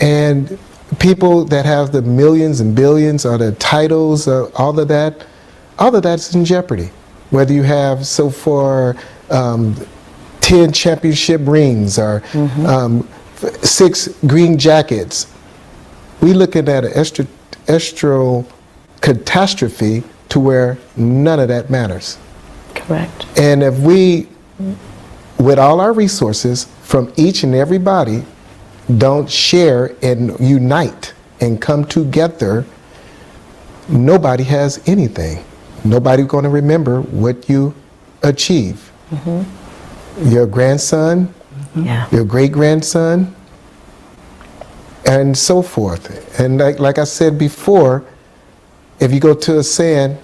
And people that have the millions and billions or the titles, all of that's in jeopardy. Whether you have so far 10 championship rings or 6 green jackets, we looking at an extra catastrophe to where none of that matters. Correct. And if we, with all our resources from each and everybody, don't share and unite and come together, nobody has anything. Nobody's going to remember what you achieve. Your grandson, your great-grandson, and so forth. And like I said before, if you go to a sand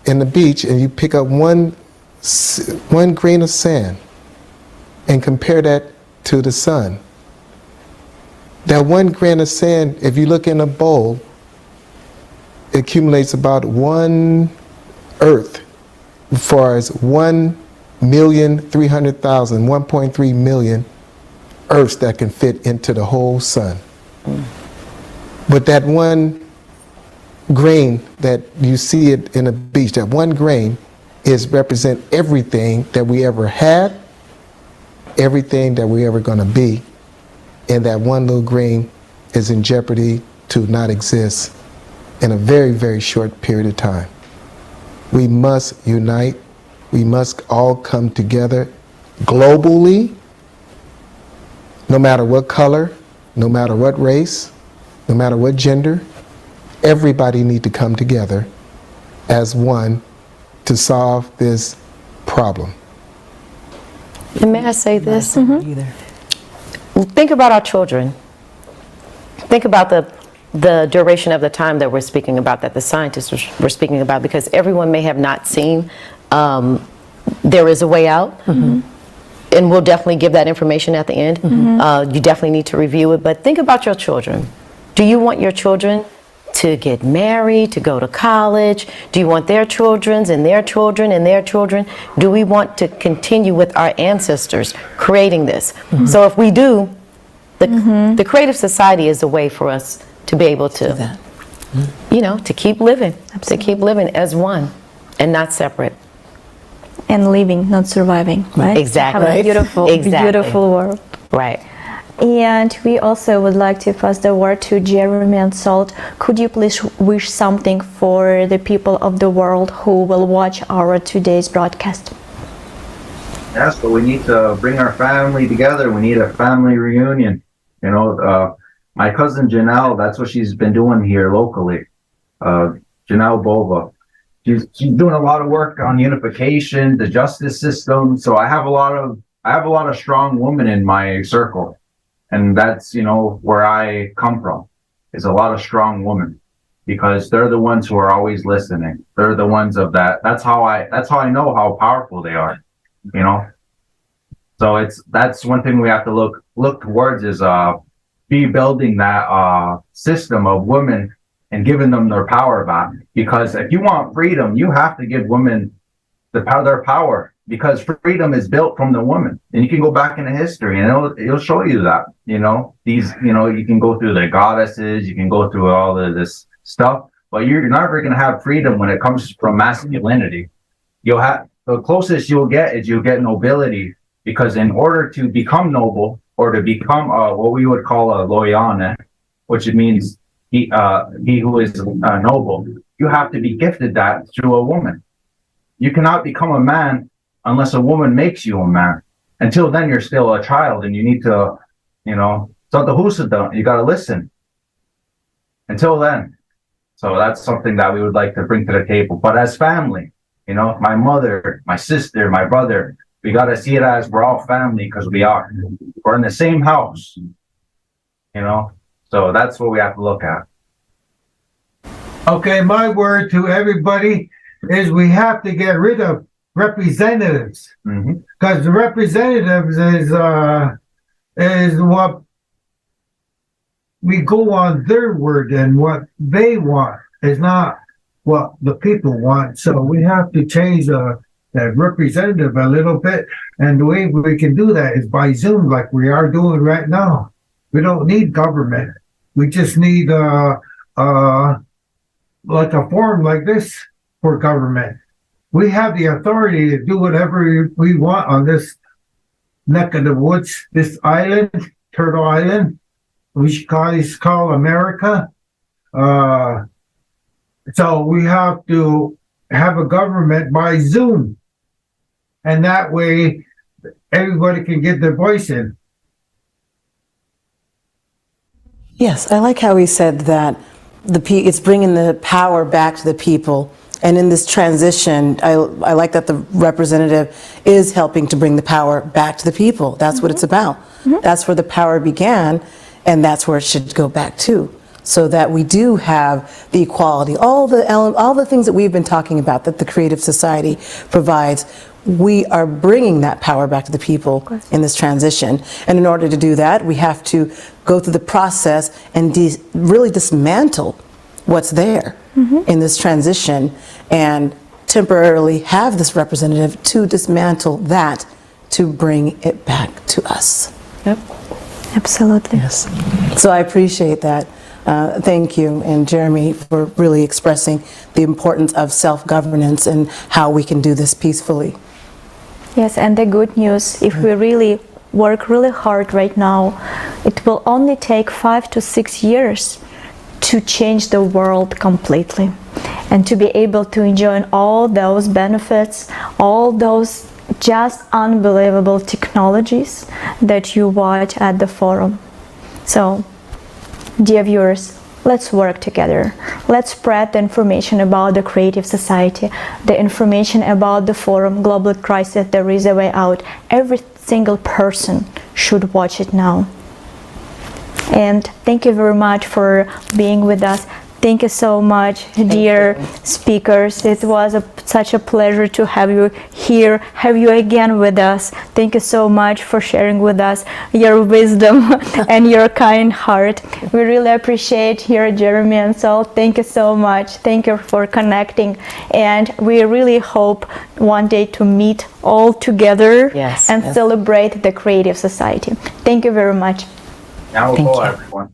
in the beach and you pick up one grain of sand and compare that to the sun, that one grain of sand, if you look in a bowl, it accumulates about 1 Earth as far as 1,300,000, 1.3 million Earths that can fit into the whole sun. But that one grain that you see it in a beach, that one grain represent everything that we ever had, everything that we ever going to be, and that one little grain is in jeopardy to not exist in a very, very short period of time. We must unite. We must all come together globally, no matter what color, no matter what race, no matter what gender. Everybody need to come together as one to solve this problem. And may I say this? Think about our children. Think about the duration of the time that we're speaking about, that the scientists were speaking about, because everyone may have not seen There Is a Way Out. And we'll definitely give that information at the end. You definitely need to review it. But think about your children. Do you want your children to get married, to go to college? Do you want their children and their children and their children? Do we want to continue with our ancestors creating this? So if we do, the Creative Society is a way for us to be able to, you know, to keep living, to keep living as one and not separate. And living, not surviving, right? Exactly. Have a beautiful, beautiful world. Right. And we also would like to pass the word to Jeremy and Salt. Could you please wish something for the people of the world who will watch our today's broadcast? Yes, but we need to bring our family together. We need a family reunion. You know, my cousin Janelle, that's what she's been doing here locally. Janelle Bova. she's doing a lot of work on unification, the justice system. So I have a lot of strong women in my circle, and that's where I come from. Is a lot of strong women, because they're the ones who are always listening. They're the ones of that. That's how I know how powerful they are. So that's one thing we have to look towards is be building that system of women and giving them their power back. Because if you want freedom, you have to give women their power, because freedom is built from the woman. And you can go back into history and it'll show you that, you can go through the goddesses, you can go through all of this stuff, but you're never going to have freedom when it comes from masculinity. The closest you'll get nobility, because in order to become noble, or to become what we would call a loyane, which means he who is noble, you have to be gifted that through a woman. You cannot become a man unless a woman makes you a man. Until then, you're still a child, and you need to, you got to listen. Until then. So that's something that we would like to bring to the table. But as family, my mother, my sister, my brother, we got to see it as we're all family, because we are. We're in the same house, So that's what we have to look at. Okay, my word to everybody is we have to get rid of representatives, because the representatives is what we go on their word, and what they want is not what the people want. So we have to change that representative a little bit, and the way we can do that is by Zoom, like we are doing right now. We don't need government. We just need like a forum like this for government. We have the authority to do whatever we want on this neck of the woods, this island, Turtle Island, which is called America. So we have to have a government by Zoom, and that way everybody can get their voice in. Yes, I like how he said that it's bringing the power back to the people. And in this transition, I like that the representative is helping to bring the power back to the people. That's what it's about. That's where the power began, and that's where it should go back to, so that we do have the equality, all the things that we've been talking about that the Creative Society provides. We are bringing that power back to the people in this transition. And in order to do that, we have to go through the process and really dismantle what's there in this transition, and temporarily have this representative to dismantle that, to bring it back to us. Yep. Absolutely. Yes. So I appreciate that. Thank you, and Jeremy, for really expressing the importance of self-governance and how we can do this peacefully. Yes, and the good news, if we really work really hard right now, it will only take 5 to 6 years to change the world completely, and to be able to enjoy all those benefits, all those just unbelievable technologies that you watch at the forum. So, dear viewers, let's work together. Let's spread the information about the Creative Society, the information about the forum, Global Crisis, There is a Way Out. Every single person should watch it now. And thank you very much for being with us. Thank you so much, dear speakers. It was such a pleasure to have you here, have you again with us. Thank you so much for sharing with us your wisdom and your kind heart. We really appreciate here, Jeremy and Saul. Thank you so much. Thank you for connecting. And we really hope one day to meet all together and celebrate the Creative Society. Thank you very much. Now we'll go, everyone.